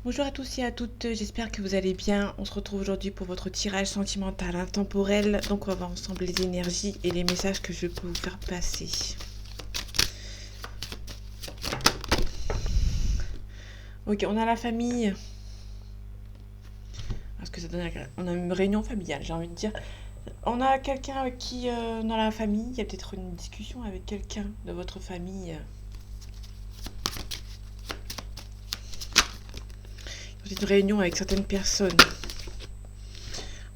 Bonjour à tous et à toutes, j'espère que vous allez bien. On se retrouve aujourd'hui pour votre tirage sentimental intemporel. Donc on va voir ensemble les énergies et les messages que je peux vous faire passer. Ok, on a la famille. Parce que ça donne on a une réunion familiale, j'ai envie de dire. On a quelqu'un qui, dans la famille, il y a peut-être une discussion avec quelqu'un de votre famille. C'est une réunion avec certaines personnes.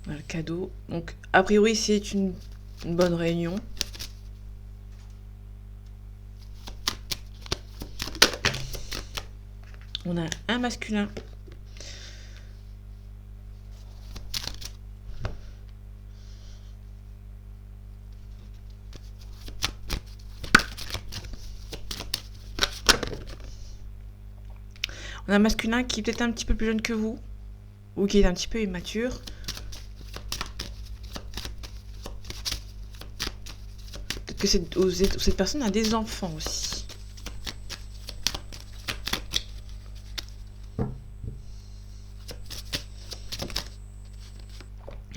On a le cadeau. Donc, a priori, c'est une bonne réunion. On a un masculin. On a un masculin qui est peut-être un petit peu plus jeune que vous, ou qui est un petit peu immature. Peut-être que cette personne a des enfants aussi.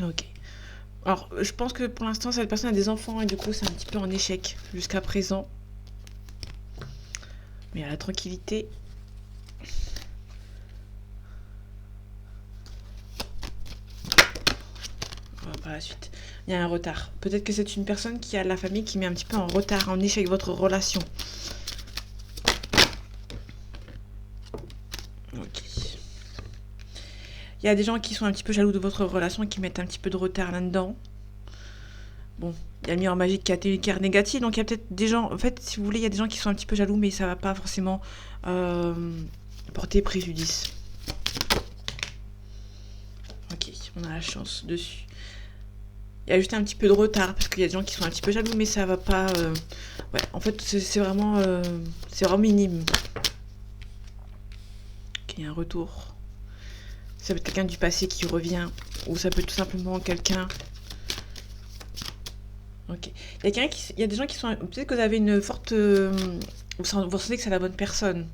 Ok. Alors, je pense que pour l'instant, cette personne a des enfants et du coup, c'est un petit peu en échec jusqu'à présent. Mais à la tranquillité. On va par la suite. Il y a un retard. Peut-être que c'est une personne qui a la famille qui met un petit peu en retard, en échec votre relation. Ok. Il y a des gens qui sont un petit peu jaloux de votre relation et qui mettent un petit peu de retard là-dedans. Bon, il y a le miroir magique qui a été négatif, donc il y a peut-être des gens, en fait, si vous voulez, il y a des gens qui sont un petit peu jaloux, mais ça va pas forcément porter préjudice. Ok, on a la chance dessus. Il y a juste un petit peu de retard, parce qu'il y a des gens qui sont un petit peu jaloux, mais ça va pas... Ouais, en fait, c'est vraiment minime. Ok, il y a un retour. Ça peut être quelqu'un du passé qui revient, ou ça peut être tout simplement quelqu'un... Ok. Il y a des gens qui sont... Peut-être que vous avez une forte... vous sentez que c'est la bonne personne.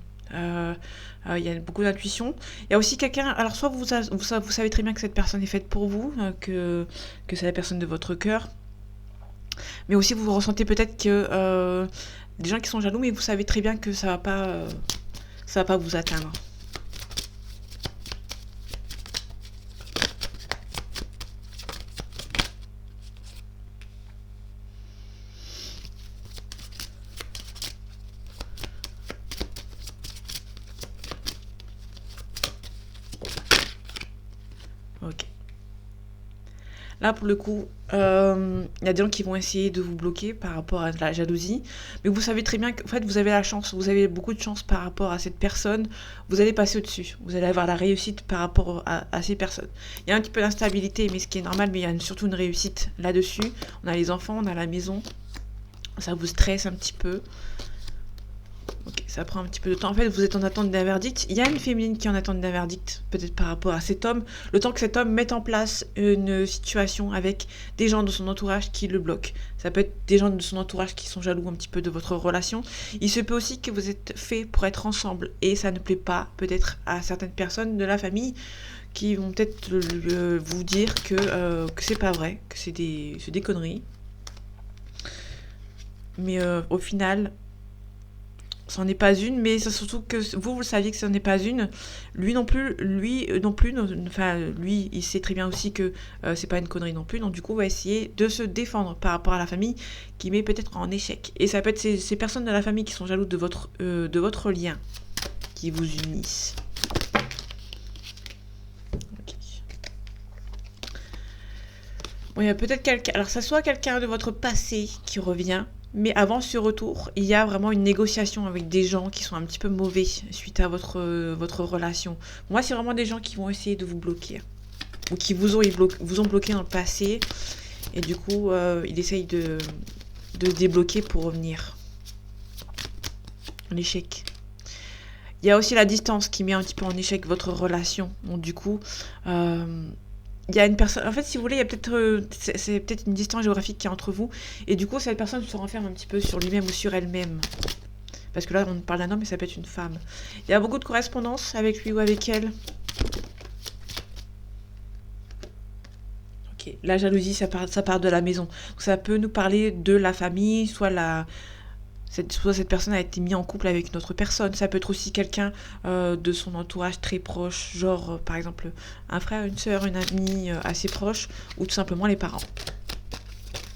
Il y a beaucoup d'intuition. Il y a aussi quelqu'un... Alors, soit vous savez très bien que cette personne est faite pour vous, que c'est la personne de votre cœur. Mais aussi, vous ressentez peut-être que... des gens qui sont jaloux, mais vous savez très bien que ça va pas vous atteindre. Ok. Là, pour le coup, il y a des gens qui vont essayer de vous bloquer par rapport à la jalousie. Mais vous savez très bien que en fait, vous avez la chance, vous avez beaucoup de chance par rapport à cette personne. Vous allez passer au-dessus. Vous allez avoir la réussite par rapport à ces personnes. Il y a un petit peu d'instabilité, mais ce qui est normal, mais il y a surtout une réussite là-dessus. On a les enfants, on a la maison. Ça vous stresse un petit peu. Ok, ça prend un petit peu de temps. En fait, vous êtes en attente d'un verdict. Il y a une féminine qui est en attente d'un verdict, peut-être par rapport à cet homme. Le temps que cet homme mette en place une situation avec des gens de son entourage qui le bloquent. Ça peut être des gens de son entourage qui sont jaloux un petit peu de votre relation. Il se peut aussi que vous êtes fait pour être ensemble et ça ne plaît pas peut-être à certaines personnes de la famille qui vont peut-être vous dire que c'est pas vrai, que c'est des conneries. Mais au final... c'en est pas une, mais c'est surtout que vous le saviez que ce n'est pas une. Lui non plus, enfin lui, il sait très bien aussi que c'est pas une connerie non plus. Donc du coup, on va essayer de se défendre par rapport à la famille qui met peut-être en échec. Et ça peut être ces personnes de la famille qui sont jalouses de votre lien, qui vous unissent. Okay. Bon, il y a peut-être quelqu'un. Alors, ça soit quelqu'un de votre passé qui revient. Mais avant ce retour, il y a vraiment une négociation avec des gens qui sont un petit peu mauvais suite à votre relation. Moi, c'est vraiment des gens qui vont essayer de vous bloquer. Ou qui vous ont bloqué dans le passé. Et du coup, ils essayent de débloquer pour revenir. L'échec. Il y a aussi la distance qui met un petit peu en échec votre relation. Donc du coup... il y a une personne, en fait, si vous voulez, il y a peut-être, c'est peut-être une distance géographique qui est entre vous, et du coup, cette personne se renferme un petit peu sur lui-même ou sur elle-même, Parce que là, on parle d'un homme, mais ça peut être une femme. Il y a beaucoup de correspondance avec lui ou avec elle. Ok. La jalousie, ça part de la maison. Donc, ça peut nous parler de la famille, soit cette personne a été mise en couple avec une autre personne. Ça peut être aussi quelqu'un de son entourage très proche, genre par exemple un frère, une sœur, une amie assez proche, ou tout simplement les parents.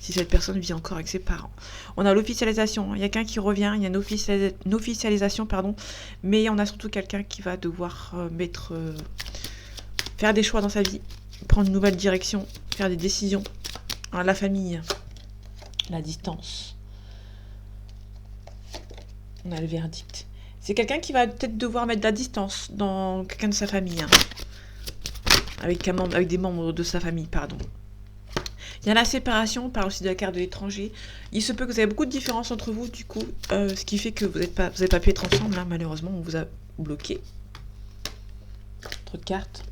Si cette personne vit encore avec ses parents. On a l'officialisation, il y a quelqu'un qui revient, il y a une officialisation, pardon, mais on a surtout quelqu'un qui va devoir faire des choix dans sa vie, prendre une nouvelle direction, faire des décisions. Alors, la famille, la distance. On a le verdict. C'est quelqu'un qui va peut-être devoir mettre de la distance dans quelqu'un de sa famille. Avec des membres de sa famille, pardon. Il y a la séparation, on parle aussi de la carte de l'étranger. Il se peut que vous avez beaucoup de différences entre vous, du coup, ce qui fait que vous n'avez pas pu être ensemble. Là, malheureusement, on vous a bloqué. Trop de cartes.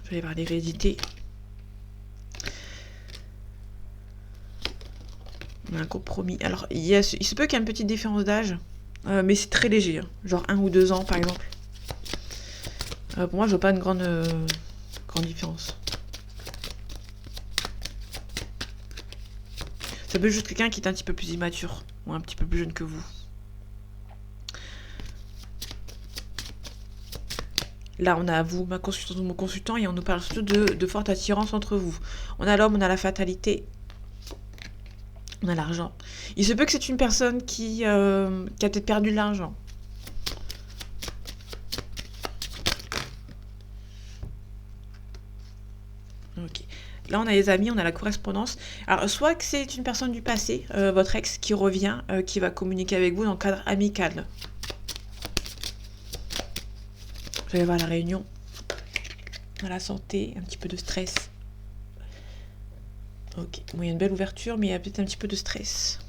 Je vais aller voir l'hérédité. On a un compromis. Alors, il se peut qu'il y ait une petite différence d'âge, mais c'est très léger. Genre 1 ou 2 ans, par exemple. Pour moi, je vois pas une grande différence. Ça peut être juste quelqu'un qui est un petit peu plus immature, ou un petit peu plus jeune que vous. Là, on a vous, ma consultante ou mon consultant, et on nous parle surtout de forte attirance entre vous. On a l'homme, on a la fatalité. On a l'argent. Il se peut que c'est une personne qui a peut-être perdu de l'argent. Ok. Là, on a les amis, on a la correspondance. Alors, soit que c'est une personne du passé, votre ex, qui revient, qui va communiquer avec vous dans le cadre amical. Vous allez voir la réunion. Dans la santé, un petit peu de stress. Ok. Bon, il y a une belle ouverture, mais il y a peut-être un petit peu de stress.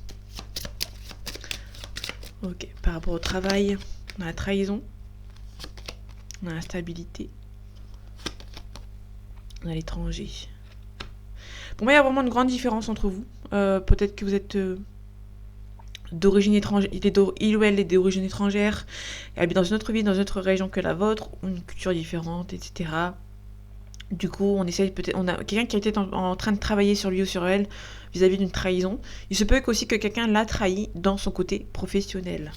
Ok. Par rapport au travail, on a la trahison. On a la stabilité. On a l'étranger. Pour moi, il y a vraiment une grande différence entre vous. Peut-être que vous êtes d'origine étrangère, il ou elle est d'origine étrangère, elle habite dans une autre ville, dans une autre région que la vôtre, une culture différente, etc. Du coup, on a quelqu'un qui était en train de travailler sur lui ou sur elle vis-à-vis d'une trahison. Il se peut aussi que quelqu'un l'a trahi dans son côté professionnel.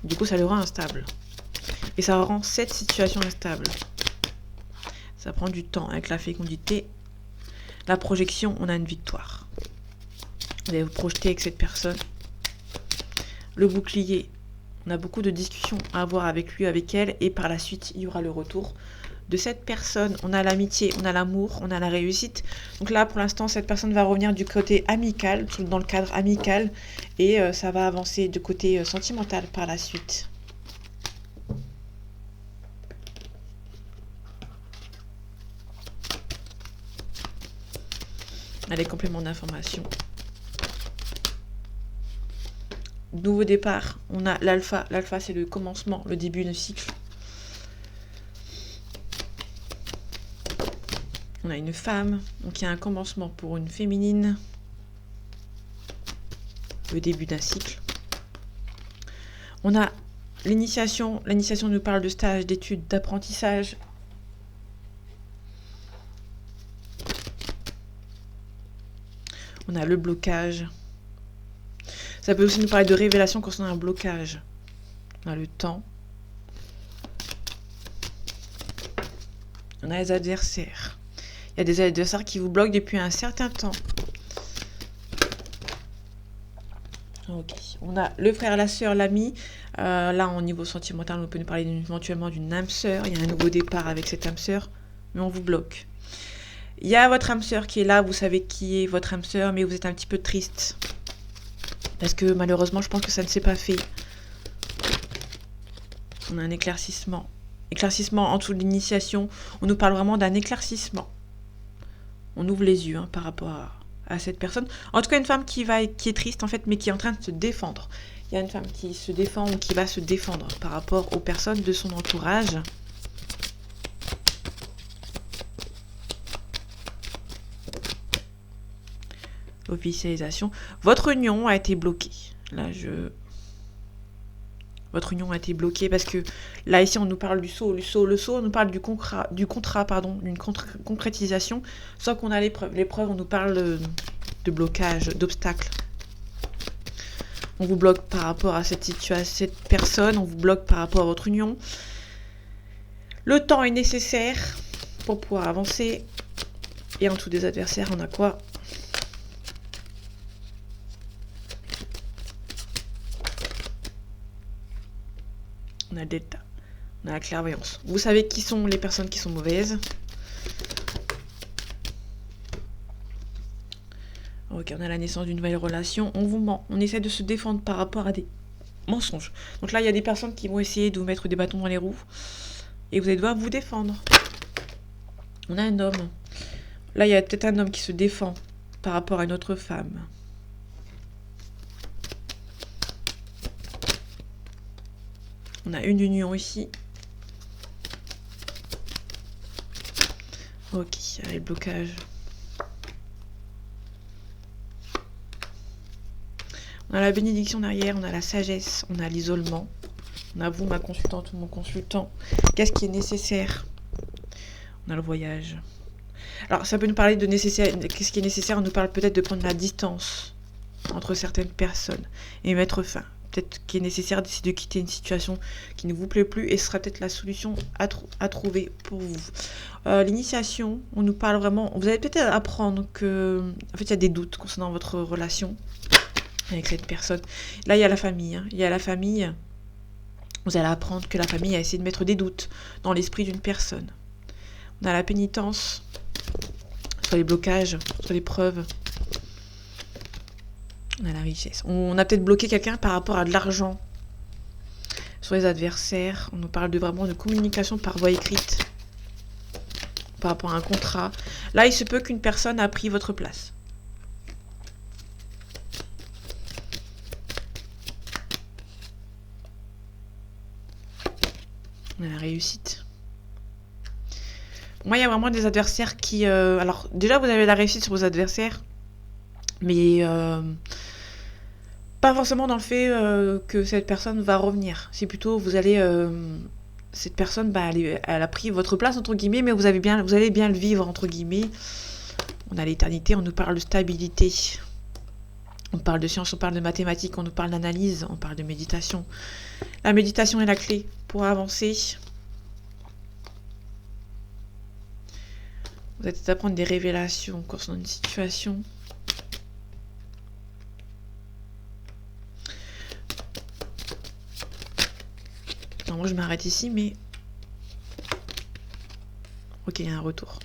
Du coup, ça le rend instable. Et ça rend cette situation instable. Ça prend du temps avec la fécondité. La projection, on a une victoire. Vous allez vous projeter avec cette personne. Le bouclier, on a beaucoup de discussions à avoir avec lui, avec elle, et par la suite, il y aura le retour de cette personne. On a l'amitié, on a l'amour, on a la réussite. Donc là, pour l'instant, cette personne va revenir du côté amical, dans le cadre amical, et ça va avancer du côté sentimental par la suite. Allez, complément d'information. Nouveau départ, on a l'alpha. L'alpha, c'est le commencement, le début d'un cycle. On a une femme, donc il y a un commencement pour une féminine. Le début d'un cycle. On a l'initiation. L'initiation nous parle de stage, d'études, d'apprentissage. On a le blocage. Ça peut aussi nous parler de révélation quand on a un blocage. On a le temps. On a les adversaires. Il y a des adversaires qui vous bloquent depuis un certain temps. Ok. On a le frère, la sœur, l'ami. Là, au niveau sentimental, on peut nous parler éventuellement d'une âme sœur. Il y a un nouveau départ avec cette âme sœur, mais on vous bloque. Il y a votre âme sœur qui est là. Vous savez qui est votre âme sœur, mais vous êtes un petit peu triste. Parce que malheureusement, je pense que ça ne s'est pas fait. On a un éclaircissement. Éclaircissement en dessous de l'initiation. On nous parle vraiment d'un éclaircissement. On ouvre les yeux par rapport à cette personne. En tout cas, une femme qui est triste, en fait, mais qui est en train de se défendre. Il y a une femme qui se défend ou qui va se défendre par rapport aux personnes de son entourage. Officialisation. Votre union a été bloquée. Là, Votre union a été bloquée parce que là, ici, on nous parle du sceau. Le sceau, on nous parle du contrat, pardon, d'une concrétisation. Sauf qu'on a l'épreuve. L'épreuve, on nous parle de blocage, d'obstacle. On vous bloque par rapport à cette situation, cette personne. On vous bloque par rapport à votre union. Le temps est nécessaire pour pouvoir avancer. Et en dessous des adversaires, on a quoi? On a le delta. On a la clairvoyance. Vous savez qui sont les personnes qui sont mauvaises. Ok, on a la naissance d'une nouvelle relation. On vous ment. On essaie de se défendre par rapport à des mensonges. Donc là, il y a des personnes qui vont essayer de vous mettre des bâtons dans les roues. Et vous allez devoir vous défendre. On a un homme. Là, il y a peut-être un homme qui se défend par rapport à une autre femme. On a une union ici. Ok, allez, le blocage. On a la bénédiction derrière, on a la sagesse, on a l'isolement. On a vous, ma consultante ou mon consultant. Qu'est-ce qui est nécessaire? On a le voyage. Alors, ça peut nous parler de nécessaire. Qu'est-ce qui est nécessaire? On nous parle peut-être de prendre la distance entre certaines personnes et mettre fin. Peut-être qu'il est nécessaire d'essayer de quitter une situation qui ne vous plaît plus et ce sera peut-être la solution à trouver pour vous. L'initiation, on nous parle vraiment... Vous allez peut-être apprendre que... En fait, il y a des doutes concernant votre relation avec cette personne. Là, il y a la famille. Hein. Il y a la famille. Vous allez apprendre que la famille a essayé de mettre des doutes dans l'esprit d'une personne. On a la pénitence sur les blocages, sur les preuves. On a la richesse. On a peut-être bloqué quelqu'un par rapport à de l'argent. Sur les adversaires, on nous parle vraiment de communication par voie écrite. Par rapport à un contrat. Là, il se peut qu'une personne a pris votre place. On a la réussite. Moi, il y a vraiment des adversaires qui... alors, déjà, vous avez la réussite sur vos adversaires. Mais... pas forcément dans le fait que cette personne va revenir. C'est plutôt, vous allez... cette personne, elle a pris votre place, entre guillemets, mais vous allez bien le vivre, entre guillemets. On a l'éternité, on nous parle de stabilité. On parle de science, on parle de mathématiques, on nous parle d'analyse, on parle de méditation. La méditation est la clé pour avancer. Vous allez peut-être apprendre des révélations concernant une situation. Non, moi je m'arrête ici, mais... Ok, il y a un retour.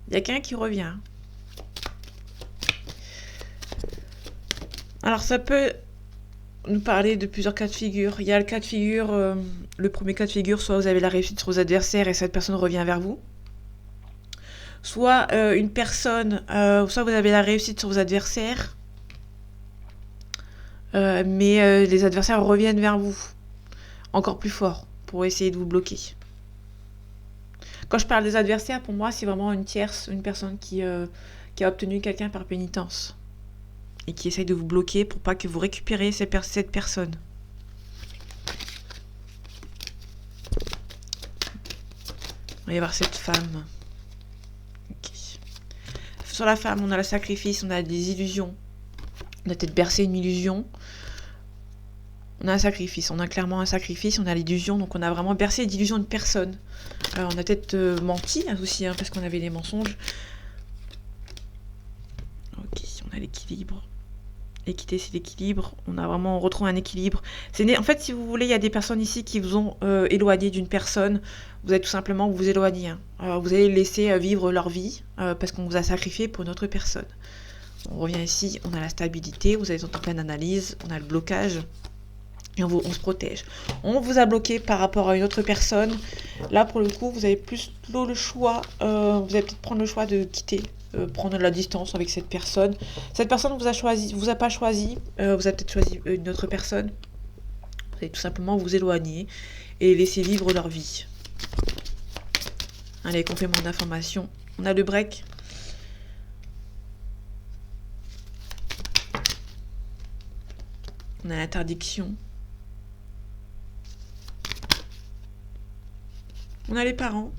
Il y a quelqu'un qui revient. Alors ça peut nous parler de plusieurs cas de figure. Il y a le cas de figure, le premier cas de figure, soit vous avez la réussite sur vos adversaires et cette personne revient vers vous. Soit une personne, soit vous avez la réussite sur vos adversaires, mais les adversaires reviennent vers vous, encore plus fort, pour essayer de vous bloquer. Quand je parle des adversaires, pour moi, c'est vraiment une tierce, une personne qui a obtenu quelqu'un par pénitence. Et qui essaye de vous bloquer pour pas que vous récupériez cette personne. Il va y avoir cette femme. Okay. Sur la femme, on a le sacrifice, on a des illusions. On a peut-être bercé une illusion. On a un sacrifice, on a clairement un sacrifice, on a l'illusion, donc on a vraiment bercé l'illusion de personne. Alors on a peut-être menti aussi, parce qu'on avait des mensonges. Ok, on a l'équilibre. L'équité, c'est l'équilibre. On retrouve un équilibre. En fait, si vous voulez, il y a des personnes ici qui vous ont éloigné d'une personne. Vous allez tout simplement vous éloigner. Hein. Vous allez laisser vivre leur vie parce qu'on vous a sacrifié pour une autre personne. On revient ici, on a la stabilité. Vous êtes en pleine analyse. On a le blocage. Et on se protège. On vous a bloqué par rapport à une autre personne. Là, pour le coup, vous avez plus le choix. Vous allez peut-être prendre le choix de quitter. Prendre de la distance avec cette personne. Cette personne vous a pas choisi. Vous avez peut-être choisi une autre personne. Vous allez tout simplement vous éloigner et laisser vivre leur vie. Allez, complément d'information. On a le break. On a l'interdiction. On a les parents.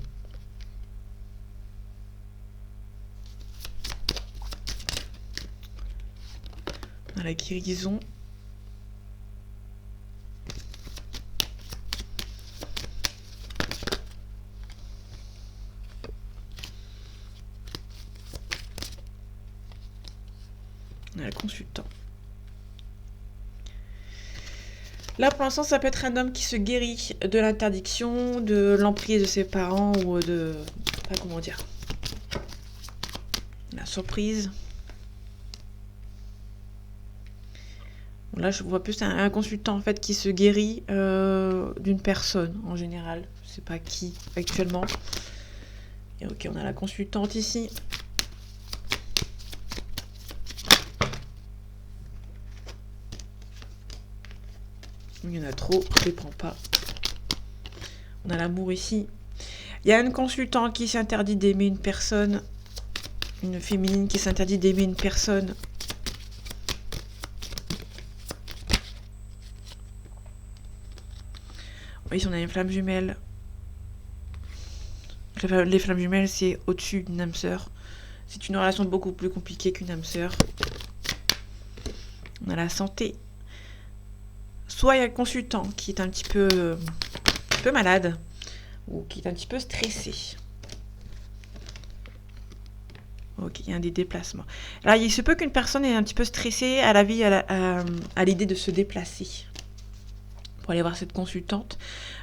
On a la guérison. On a le consultant. Là, pour l'instant, ça peut être un homme qui se guérit de l'interdiction, de l'emprise de ses parents ou de... Pas comment dire. La surprise. Bon, là, je vois plus un consultant en fait qui se guérit d'une personne en général. Je sais pas qui actuellement. Et ok, on a la consultante ici. Il y en a trop, je les prends pas. On a l'amour ici. Il y a une consultante qui s'interdit d'aimer une personne. Une féminine qui s'interdit d'aimer une personne. Oui, ici on a une flamme jumelle. Les flammes jumelles, c'est au-dessus d'une âme sœur. C'est une relation beaucoup plus compliquée qu'une âme sœur. On a la santé. Soit il y a le consultant qui est un petit peu malade ou qui est un petit peu stressé. Ok, il y a des déplacements. Là, il se peut qu'une personne est un petit peu stressée à la vie, à l'idée de se déplacer pour aller voir cette consultante.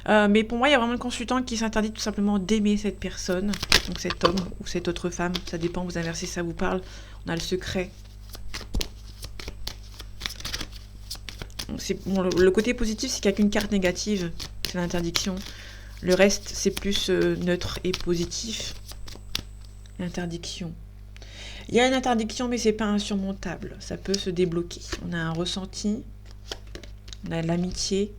Mais pour moi, il y a vraiment le consultant qui s'interdit tout simplement d'aimer cette personne, donc cet homme ou cette autre femme. Ça dépend, vous inversez, ça vous parle. On a le secret. Bon, le côté positif, c'est qu'il n'y a qu'une carte négative, c'est l'interdiction. Le reste, c'est plus neutre et positif. L'interdiction. Il y a une interdiction, mais c'est pas insurmontable. Ça peut se débloquer. On a un ressenti. On a de l'amitié.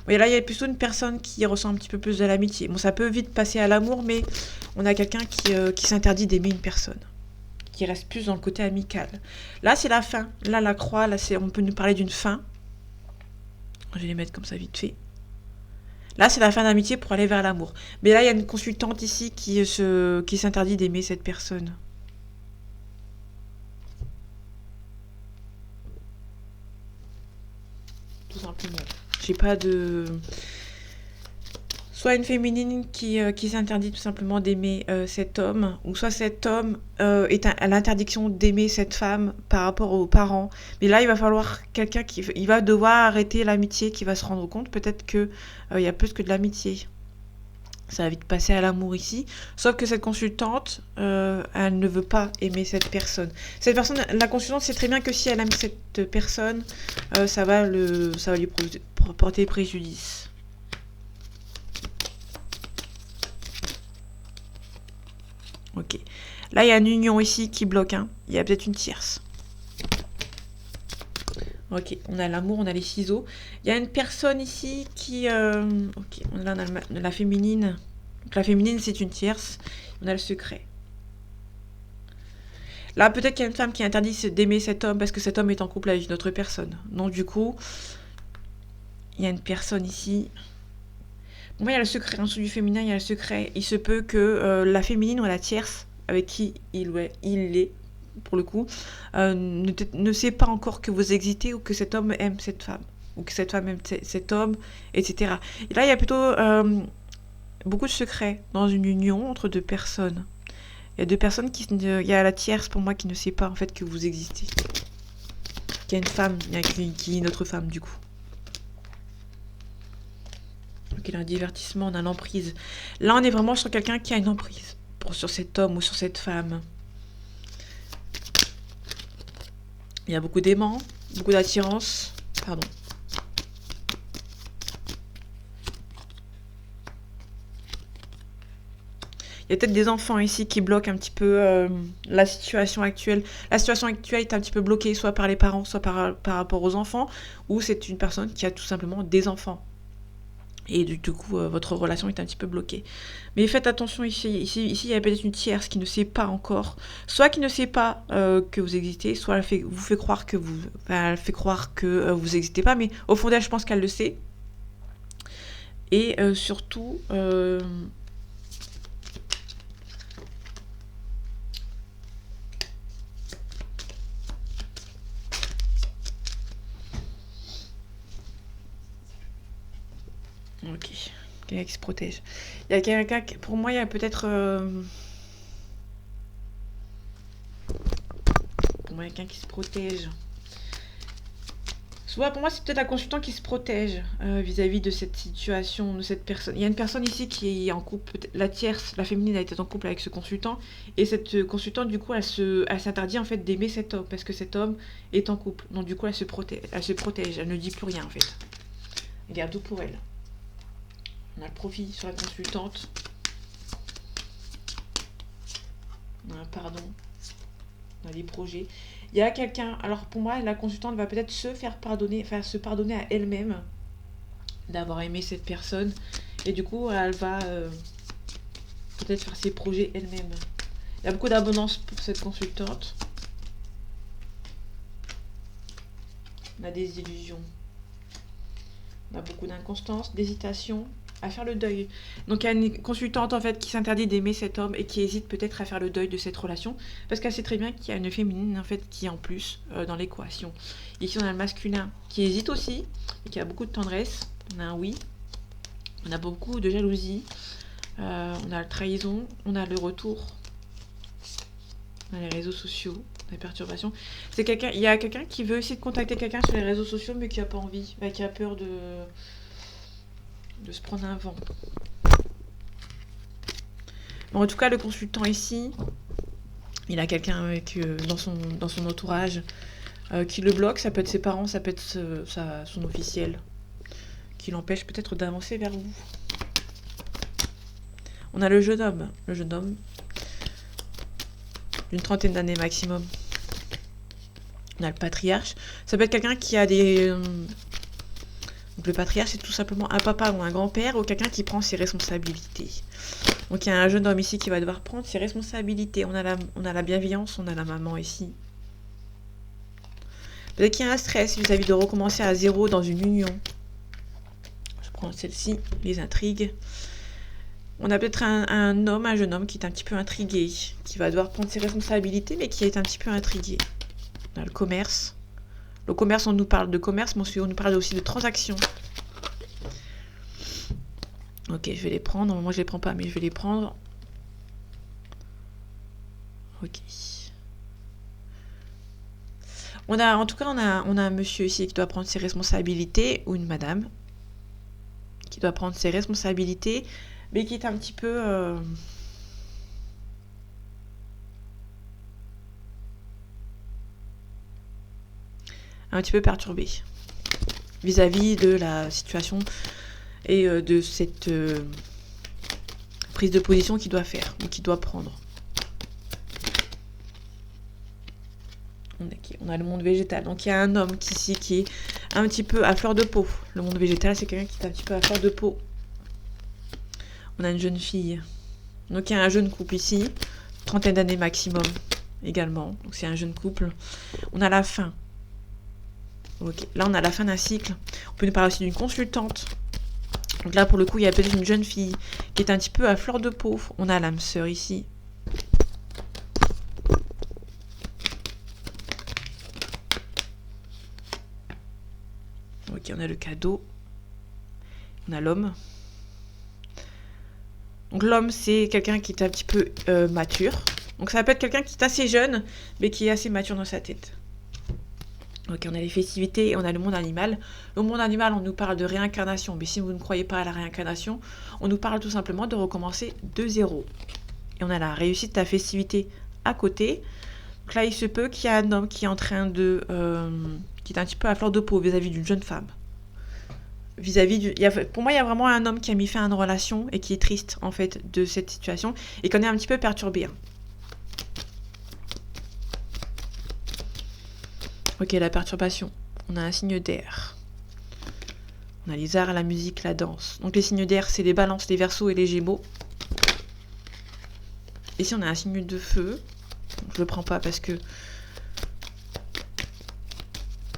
Bon, là, il y a plutôt une personne qui ressent un petit peu plus de l'amitié. Bon, ça peut vite passer à l'amour, mais on a quelqu'un qui s'interdit d'aimer une personne. Qui reste plus dans le côté amical. Là, c'est la fin. Là, la croix, là, on peut nous parler d'une fin. Je vais les mettre comme ça vite fait. Là, c'est la fin d'amitié pour aller vers l'amour. Mais là, il y a une consultante ici qui s'interdit d'aimer cette personne. Tout simplement. J'ai pas de... Soit une féminine qui s'interdit tout simplement d'aimer cet homme, ou soit cet homme est à l'interdiction d'aimer cette femme par rapport aux parents. Mais là, il va falloir quelqu'un il va devoir arrêter l'amitié, qui va se rendre compte peut-être que il y a plus que de l'amitié. Ça va vite passer à l'amour ici. Sauf que cette consultante, elle ne veut pas aimer cette personne. Cette personne, la consultante sait très bien que si elle aime cette personne, ça va lui porter préjudice. Ok. Là, il y a une union ici qui bloque. Hein. Il y a peut-être une tierce. Ok. On a l'amour, on a les ciseaux. Il y a une personne ici qui... Ok. Là, on a la féminine. Donc, la féminine, c'est une tierce. On a le secret. Là, peut-être qu'il y a une femme qui interdit d'aimer cet homme parce que cet homme est en couple avec une autre personne. Donc, du coup, il y a une personne ici... Bon, il y a le secret. En dessous du féminin, il y a le secret. Il se peut que la féminine ou la tierce avec qui il est, pour le coup, ne sait pas encore que vous existez ou que cet homme aime cette femme. Ou que cette femme aime cet homme, etc. Et là, il y a plutôt beaucoup de secrets dans une union entre deux personnes. Il y a deux personnes il y a la tierce, pour moi, qui ne sait pas, en fait, que vous existez. Il y a une femme, qui est une autre femme, du coup. Donc il y a un divertissement, on a l'emprise. Là, on est vraiment sur quelqu'un qui a une emprise sur cet homme ou sur cette femme. Il y a beaucoup d'aimants, beaucoup d'attirance. Pardon. Il y a peut-être des enfants ici qui bloquent un petit peu la situation actuelle. La situation actuelle est un petit peu bloquée, soit par les parents, soit par rapport aux enfants, ou c'est une personne qui a tout simplement des enfants. Et du coup, votre relation est un petit peu bloquée. Mais faites attention ici, il y a peut-être une tierce qui ne sait pas encore, soit qui ne sait pas que vous existez, soit vous fait croire que vous, enfin, elle fait croire que vous n'existez pas, mais au fond d'elle, je pense qu'elle le sait. Et surtout, ok, quelqu'un qui se protège. Il y a quelqu'un, pour moi, il y a peut-être, pour moi, quelqu'un qui se protège. Soit pour moi, c'est peut-être la consultante qui se protège vis-à-vis de cette situation, de cette personne. Il y a une personne ici qui est en couple, la tierce, la féminine, a été en couple avec ce consultant. Et cette consultante, du coup, elle s'interdit en fait d'aimer cet homme parce que cet homme est en couple. Donc du coup, elle se protège, elle ne dit plus rien en fait. Elle garde tout pour elle. On a le profit sur la consultante. On a un pardon. On a des projets. Il y a quelqu'un, alors pour moi, la consultante va peut-être se pardonner à elle-même d'avoir aimé cette personne. Et du coup, elle va peut-être faire ses projets elle-même. Il y a beaucoup d'abondance pour cette consultante. On a des illusions. On a beaucoup d'inconstance, d'hésitation à faire le deuil. Donc il y a une consultante en fait qui s'interdit d'aimer cet homme et qui hésite peut-être à faire le deuil de cette relation parce qu'elle sait très bien qu'il y a une féminine en fait qui est en plus dans l'équation. Ici on a le masculin qui hésite aussi et qui a beaucoup de tendresse. On a un oui. On a beaucoup de jalousie. On a la trahison. On a le retour. On a les réseaux sociaux. La perturbation. Il y a quelqu'un qui veut essayer de contacter quelqu'un sur les réseaux sociaux mais qui a pas envie, qui a peur de se prendre un vent. Bon, en tout cas, le consultant ici, il a quelqu'un avec dans son entourage qui le bloque. Ça peut être ses parents, ça peut être son officiel qui l'empêche peut-être d'avancer vers vous. On a le jeune homme d'une trentaine d'années maximum. On a le patriarche. Ça peut être quelqu'un qui a des... Donc le patriarche, c'est tout simplement un papa ou un grand-père ou quelqu'un qui prend ses responsabilités. Donc il y a un jeune homme ici qui va devoir prendre ses responsabilités. On a la bienveillance, on a la maman ici. Peut-être qu'il y a un stress vis-à-vis de recommencer à zéro dans une union. Je prends celle-ci, les intrigues. On a peut-être un jeune homme qui est un petit peu intrigué, qui va devoir prendre ses responsabilités, mais qui est un petit peu intrigué. On a le commerce. Le commerce, on nous parle de commerce, mais on nous parle aussi de transactions. Ok, je vais les prendre. Moi, je les prends pas, mais je vais les prendre. Ok. En tout cas, on a un monsieur ici qui doit prendre ses responsabilités, ou une madame qui doit prendre ses responsabilités, mais qui est un petit peu... un petit peu perturbé vis-à-vis de la situation et de cette prise de position qu'il doit faire ou qu'il doit prendre. On a le monde végétal. Donc il y a un homme ici qui est un petit peu à fleur de peau. Le monde végétal, c'est quelqu'un qui est un petit peu à fleur de peau. On a une jeune fille. Donc il y a un jeune couple ici, trentaine d'années maximum également. Donc c'est un jeune couple. On a la fin. Ok, là on a la fin d'un cycle. On peut nous parler aussi d'une consultante. Donc là pour le coup il y a peut-être une jeune fille qui est un petit peu à fleur de peau. On a l'âme sœur ici. Ok, on a le cadeau. On a l'homme. Donc l'homme c'est quelqu'un qui est un petit peu mature. Donc ça peut être quelqu'un qui est assez jeune mais qui est assez mature dans sa tête. Ok, on a les festivités, on a le monde animal. Le monde animal, on nous parle de réincarnation. Mais si vous ne croyez pas à la réincarnation, on nous parle tout simplement de recommencer de zéro. Et on a la réussite de la festivité à côté. Donc là, il se peut qu'il y ait un homme qui est en train de... qui est un petit peu à fleur de peau vis-à-vis d'une jeune femme. Pour moi, il y a vraiment un homme qui a mis fin à une relation et qui est triste, en fait, de cette situation. Et qu'on est un petit peu perturbé. Ok, la perturbation. On a un signe d'air. On a les arts, la musique, la danse. Donc les signes d'air, c'est les balances, les verseaux et les gémeaux. Ici, on a un signe de feu. Je le prends pas parce que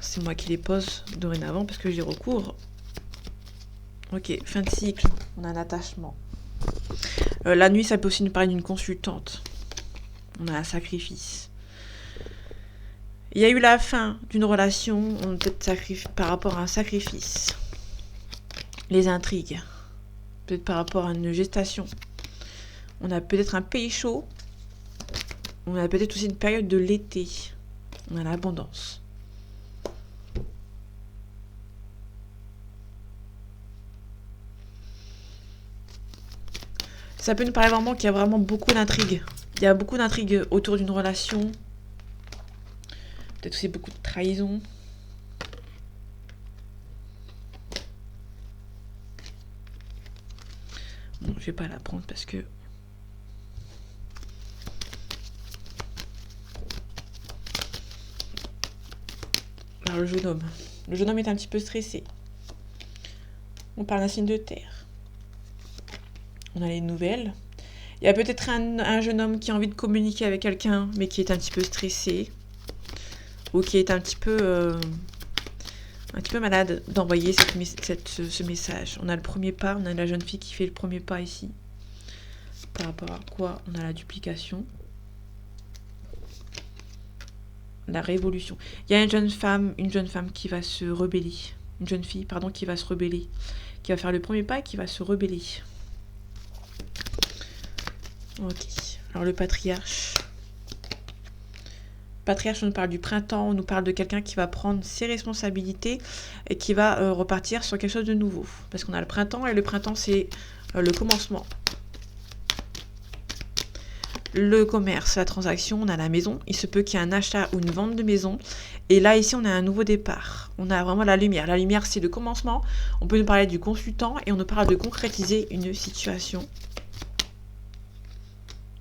c'est moi qui les pose dorénavant parce que j'y recours. Ok, fin de cycle. On a un attachement. La nuit, ça peut aussi nous parler d'une consultante. On a un sacrifice. Il y a eu la fin d'une relation, on peut-être par rapport à un sacrifice. Les intrigues, peut-être par rapport à une gestation. On a peut-être un pays chaud. On a peut-être aussi une période de l'été. On a l'abondance. Ça peut nous parler vraiment qu'il y a vraiment beaucoup d'intrigues. Il y a beaucoup d'intrigues autour d'une relation. Peut-être aussi beaucoup de trahison. Bon, je vais pas la prendre parce que... Alors, le jeune homme. Le jeune homme est un petit peu stressé. On parle d'un signe de terre. On a les nouvelles. Il y a peut-être un jeune homme qui a envie de communiquer avec quelqu'un, mais qui est un petit peu stressé. Ou qui est un petit peu malade d'envoyer ce message. On a le premier pas, on a la jeune fille qui fait le premier pas ici. Par rapport à quoi on a la duplication. La révolution. Il y a une jeune femme qui va se rebeller. Une jeune fille, pardon, qui va se rebeller. Qui va faire le premier pas et qui va se rebeller. Ok. Alors le patriarche. Patriarche, on nous parle du printemps, on nous parle de quelqu'un qui va prendre ses responsabilités et qui va repartir sur quelque chose de nouveau. Parce qu'on a le printemps et le printemps, c'est le commencement. Le commerce, la transaction, on a la maison. Il se peut qu'il y ait un achat ou une vente de maison. Et là, ici, on a un nouveau départ. On a vraiment la lumière. La lumière, c'est le commencement. On peut nous parler du consultant et on nous parle de concrétiser une situation.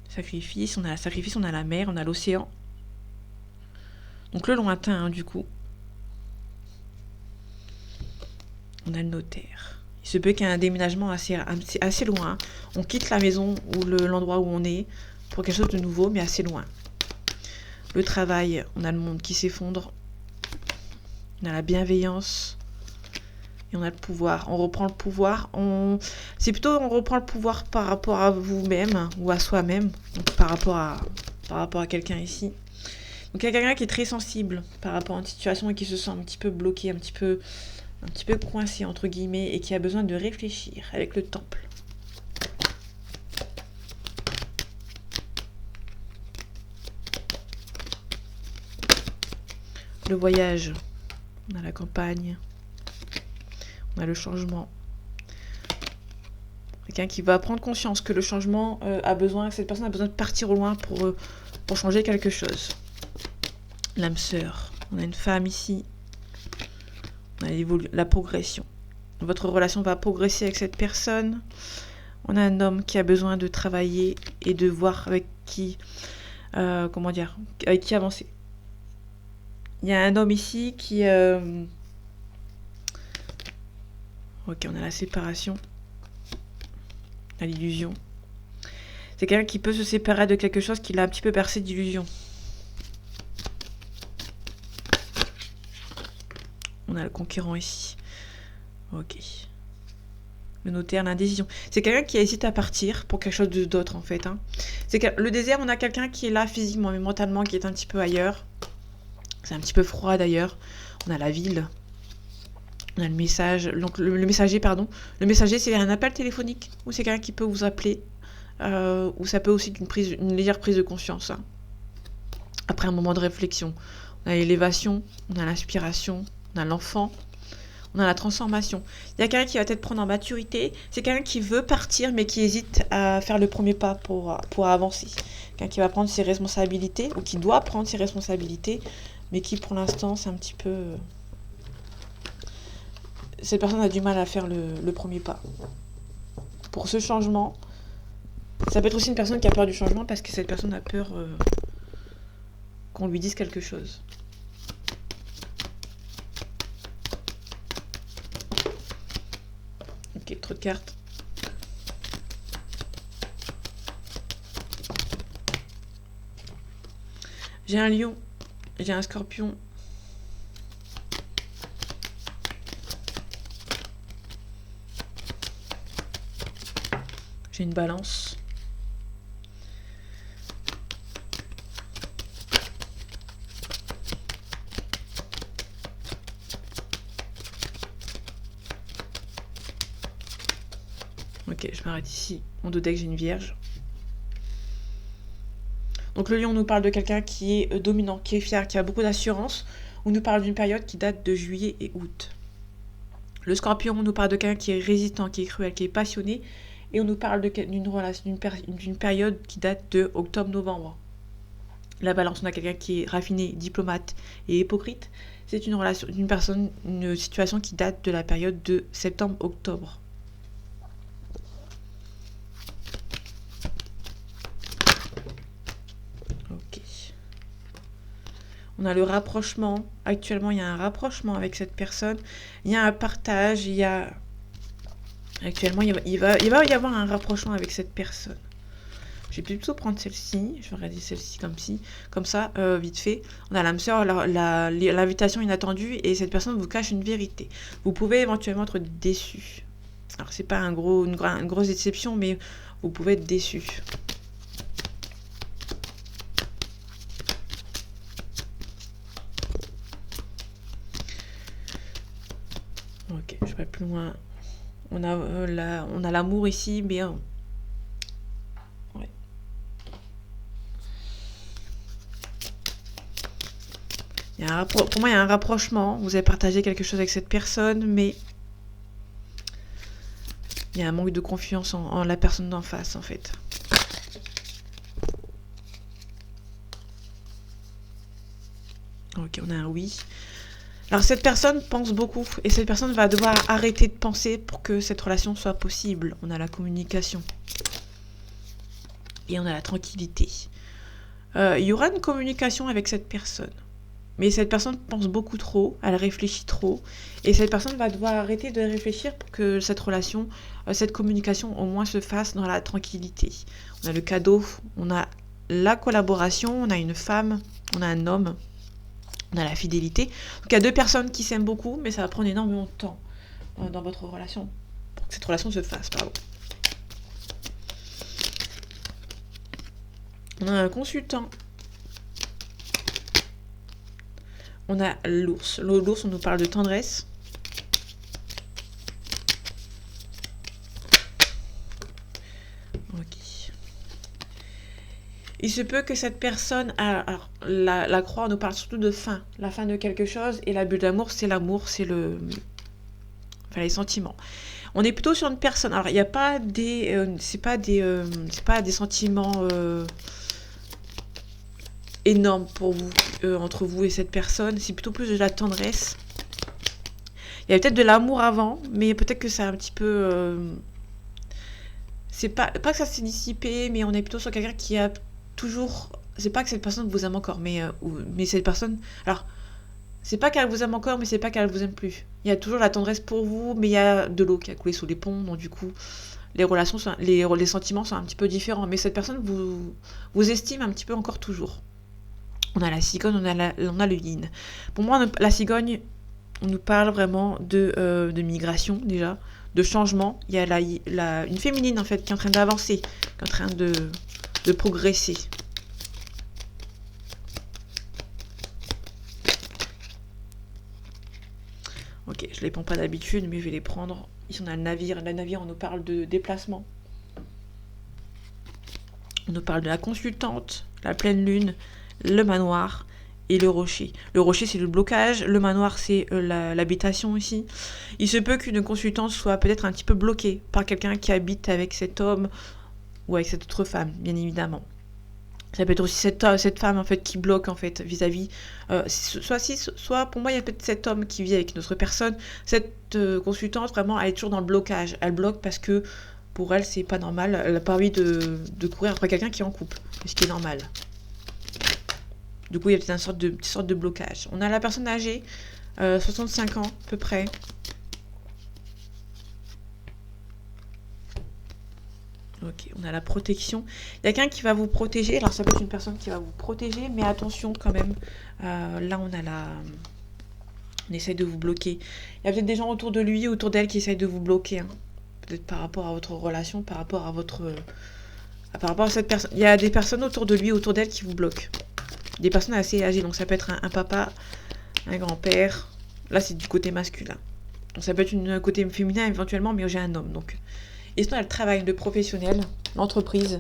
Sacrifice, on a la sacrifice, on a la mer, on a l'océan. Donc le lointain, hein, du coup. On a le notaire. Il se peut qu'il y ait un déménagement assez loin. On quitte la maison ou l'endroit où on est pour quelque chose de nouveau, mais assez loin. Le travail, on a le monde qui s'effondre. On a la bienveillance. Et on a le pouvoir. On reprend le pouvoir. On reprend le pouvoir par rapport à vous-même ou à soi-même. Donc par rapport à quelqu'un ici. Donc il y a quelqu'un qui est très sensible par rapport à une situation et qui se sent un petit peu bloqué, un petit peu coincé entre guillemets et qui a besoin de réfléchir avec le temple. Le voyage, on a la campagne, on a le changement. Quelqu'un qui va prendre conscience que le changement cette personne a besoin de partir au loin pour changer quelque chose. L'âme sœur, on a une femme ici, on a la progression. Votre relation va progresser avec cette personne. On a un homme qui a besoin de travailler et de voir avec qui avancer. Il y a un homme ici qui... Ok, on a la séparation. On a l'illusion. C'est quelqu'un qui peut se séparer de quelque chose qui l'a un petit peu bercé d'illusion. On a le conquérant ici. Ok. Le notaire, l'indécision. C'est quelqu'un qui hésite à partir pour quelque chose d'autre, en fait. Hein. Le désert, on a quelqu'un qui est là physiquement, mais mentalement, qui est un petit peu ailleurs. C'est un petit peu froid, d'ailleurs. On a la ville. On a le message. Donc, le messager, pardon. Le messager, c'est un appel téléphonique. Ou c'est quelqu'un qui peut vous appeler. Ou ça peut aussi être une légère prise de conscience. Hein. Après un moment de réflexion. On a l'élévation. On a l'inspiration. On a l'enfant. On a la transformation. Il y a quelqu'un qui va peut-être prendre en maturité. C'est quelqu'un qui veut partir, mais qui hésite à faire le premier pas pour avancer. Quelqu'un qui va prendre ses responsabilités, ou qui doit prendre ses responsabilités, mais qui, pour l'instant, c'est un petit peu... Cette personne a du mal à faire le premier pas. Pour ce changement, ça peut être aussi une personne qui a peur du changement, parce que cette personne a peur qu'on lui dise quelque chose. trop de cartes. J'ai un lion, j'ai un scorpion. J'ai une balance. Ok, je m'arrête ici. En dos deck, j'ai une vierge. Donc le lion nous parle de quelqu'un qui est dominant, qui est fier, qui a beaucoup d'assurance. On nous parle d'une période qui date de juillet et août. Le scorpion nous parle de quelqu'un qui est résistant, qui est cruel, qui est passionné. Et on nous parle d'une relation, d'une période qui date de octobre-novembre. La balance, on a quelqu'un qui est raffiné, diplomate et hypocrite. C'est une relation, une situation qui date de la période de septembre-octobre. Ok. On a le rapprochement. Actuellement, il y a un rapprochement avec cette personne. Il y a un partage. Actuellement, il va y avoir un rapprochement avec cette personne. Je vais plutôt prendre celle-ci. Je vais regarder celle-ci comme ça, vite fait. On a l'âme sœur, l'invitation inattendue, et cette personne vous cache une vérité. Vous pouvez éventuellement être déçu. Alors, c'est pas une grosse déception, mais vous pouvez être déçu. Ok, je vais plus loin. On a l'amour ici, mais ouais. Pour moi, il y a un rapprochement. Vous avez partagé quelque chose avec cette personne, mais il y a un manque de confiance en la personne d'en face, en fait. Ok, on a un oui. Alors cette personne pense beaucoup et cette personne va devoir arrêter de penser pour que cette relation soit possible. On a la communication et on a la tranquillité. Il y aura une communication avec cette personne. Mais cette personne pense beaucoup trop, elle réfléchit trop. Et cette personne va devoir arrêter de réfléchir pour que cette relation, cette communication au moins se fasse dans la tranquillité. On a le cadeau, on a la collaboration, on a une femme, on a un homme. On a la fidélité. Donc il y a deux personnes qui s'aiment beaucoup, mais ça va prendre énormément de temps dans votre relation. Pour que cette relation se fasse, pardon. On a un consultant. On a l'ours. L'ours, on nous parle de tendresse. Ok. Il se peut que cette personne... Alors, la croix, on nous parle surtout de fin. La fin de quelque chose. Et la bulle d'amour, c'est l'amour, c'est les sentiments. On est plutôt sur une personne... Alors, il n'y a pas des... c'est pas des sentiments énormes pour vous, entre vous et cette personne. C'est plutôt plus de la tendresse. Il y a peut-être de l'amour avant, mais peut-être que c'est un petit peu... c'est pas que ça s'est dissipé, mais on est plutôt sur quelqu'un qui a toujours... C'est pas que cette personne vous aime encore, mais cette personne... Alors, c'est pas qu'elle vous aime encore, mais c'est pas qu'elle vous aime plus. Il y a toujours la tendresse pour vous, mais il y a de l'eau qui a coulé sous les ponts, donc du coup, les sentiments sont un petit peu différents. Mais cette personne vous estime un petit peu encore toujours. On a la cigogne, on a le yin. Pour moi, la cigogne, on nous parle vraiment de migration, déjà, de changement. Il y a une féminine, en fait, qui est en train d'avancer, qui est en train de progresser. Ok, je les prends pas d'habitude, mais je vais les prendre. Ici, on a le navire. Le navire, on nous parle de déplacement. On nous parle de la consultante, la pleine lune, le manoir et le rocher. Le rocher, c'est le blocage. Le manoir, c'est l'habitation aussi. Il se peut qu'une consultante soit peut-être un petit peu bloquée par quelqu'un qui habite avec cet homme ou avec cette autre femme, bien évidemment. Ça peut être aussi cette femme en fait qui bloque en fait vis-à-vis. Soit pour moi il y a peut-être cet homme qui vit avec une autre personne. Cette consultante vraiment elle est toujours dans le blocage. Elle bloque parce que pour elle c'est pas normal. Elle n'a pas envie de courir après quelqu'un qui est en couple, ce qui est normal. Du coup il y a peut-être une sorte de blocage. On a la personne âgée, 65 ans à peu près. Ok, on a la protection. Il y a quelqu'un qui va vous protéger. Alors, ça peut être une personne qui va vous protéger, mais attention quand même. Là, on a la... On essaye de vous bloquer. Il y a peut-être des gens autour de lui, autour d'elle, qui essayent de vous bloquer. Hein. Peut-être par rapport à votre relation, par rapport à votre... par rapport à cette personne. Il y a des personnes autour de lui, autour d'elle, qui vous bloquent. Des personnes assez âgées. Donc, ça peut être un papa, un grand-père. Là, c'est du côté masculin. Donc, ça peut être un côté féminin, éventuellement, mais j'ai un homme, donc... Et sinon, il y a le travail, le professionnel, l'entreprise.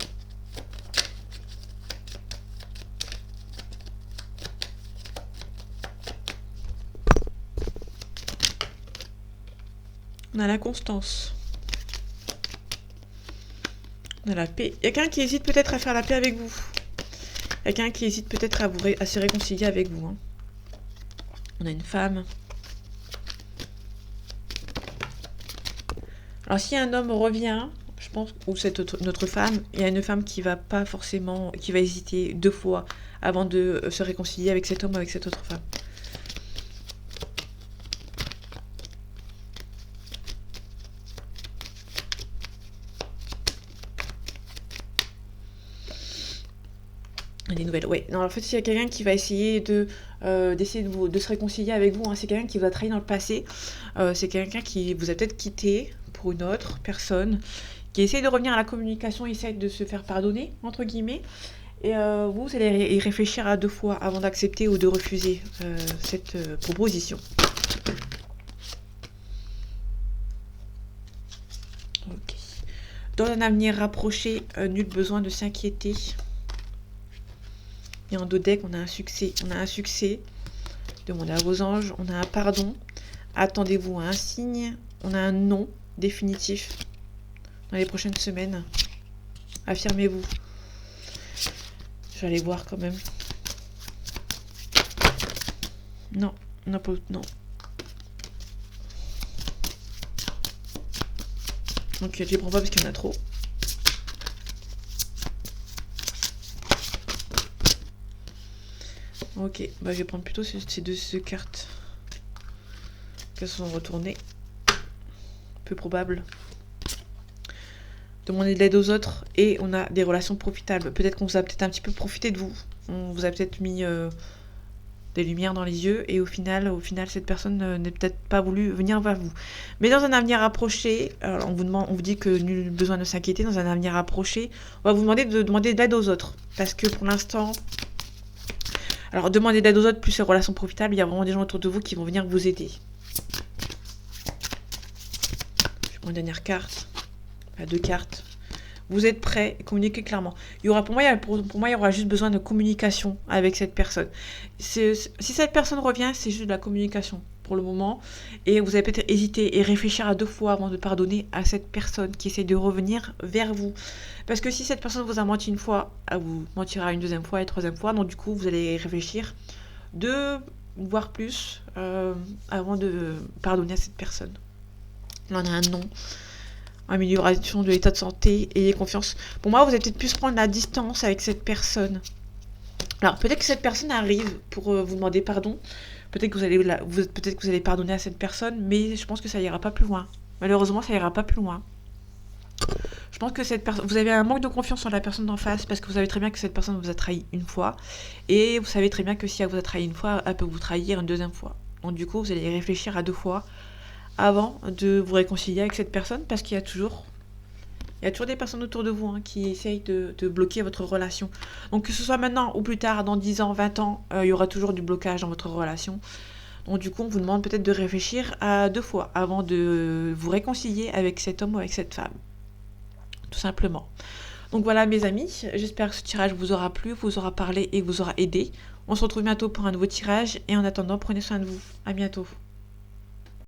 On a la constance. On a la paix. Il y a quelqu'un qui hésite peut-être à faire la paix avec vous. Il y a quelqu'un qui hésite peut-être à se réconcilier avec vous. Hein. On a une femme. Alors, si un homme revient... Je pense, ou notre femme, il y a une femme qui va pas forcément, qui va hésiter 2 fois avant de se réconcilier avec cet homme ou avec cette autre femme. Des nouvelles, ouais. Non, en fait, il y a quelqu'un qui va essayer d'essayer de se réconcilier avec vous. Hein. C'est quelqu'un qui vous a trahi dans le passé. C'est quelqu'un qui vous a peut-être quitté pour une autre personne, qui essaye de revenir à la communication, essaye de se faire pardonner, entre guillemets. Et vous allez y réfléchir à 2 fois avant d'accepter ou de refuser cette proposition. Ok. Dans un avenir rapproché, nul besoin de s'inquiéter. Et en dos deck, on a un succès. On a un succès. Demandez à vos anges. On a un pardon. Attendez-vous à un signe. On a un non définitif. Dans les prochaines semaines. Affirmez-vous. Je vais aller voir quand même. Non. Non. Donc je les prends pas parce qu'il y en a trop. Ok, bah je vais prendre plutôt ces 2 cartes. Qu'elles sont retournées. Peu probable. Demander de l'aide aux autres et on a des relations profitables. Peut-être qu'on vous a peut-être un petit peu profité de vous. On vous a peut-être mis des lumières dans les yeux et au final cette personne n'est peut-être pas voulu venir vers vous. Mais dans un avenir approché, on vous dit que nul besoin de s'inquiéter. Dans un avenir approché, on va vous demander de demander de l'aide aux autres parce que pour l'instant, alors demander de l'aide aux autres plus les relations profitables, il y a vraiment des gens autour de vous qui vont venir vous aider. Je prends une dernière carte. 2 cartes. Vous êtes prêts, communiquez clairement. Il y aura, pour moi, il y aura juste besoin de communication avec cette personne. Si cette personne revient, c'est juste de la communication pour le moment. Et vous allez peut-être hésiter et réfléchir à 2 fois avant de pardonner à cette personne qui essaie de revenir vers vous. Parce que si cette personne vous a menti une fois, elle vous mentira une 2e fois et 3e fois. Donc du coup, vous allez réfléchir 2 voire plus avant de pardonner à cette personne. Là, on a un non. Amélioration de l'état de santé, ayez confiance. Pour moi, vous allez peut-être plus prendre la distance avec cette personne. Alors, peut-être que cette personne arrive pour vous demander pardon. Peut-être que vous allez pardonner à cette personne, mais je pense que ça ira pas plus loin. Malheureusement, ça ira pas plus loin. Je pense que vous avez un manque de confiance en la personne d'en face parce que vous savez très bien que cette personne vous a trahi une fois et vous savez très bien que si elle vous a trahi une fois, elle peut vous trahir une 2e fois. Donc du coup, vous allez réfléchir à 2 fois avant de vous réconcilier avec cette personne parce qu'il y a toujours des personnes autour de vous qui essayent de bloquer votre relation. Donc que ce soit maintenant ou plus tard, dans 10 ans, 20 ans, il y aura toujours du blocage dans votre relation. Donc du coup, on vous demande peut-être de réfléchir à 2 fois avant de vous réconcilier avec cet homme ou avec cette femme. Tout simplement. Donc voilà mes amis, j'espère que ce tirage vous aura plu, vous aura parlé et vous aura aidé. On se retrouve bientôt pour un nouveau tirage et en attendant, prenez soin de vous. À bientôt.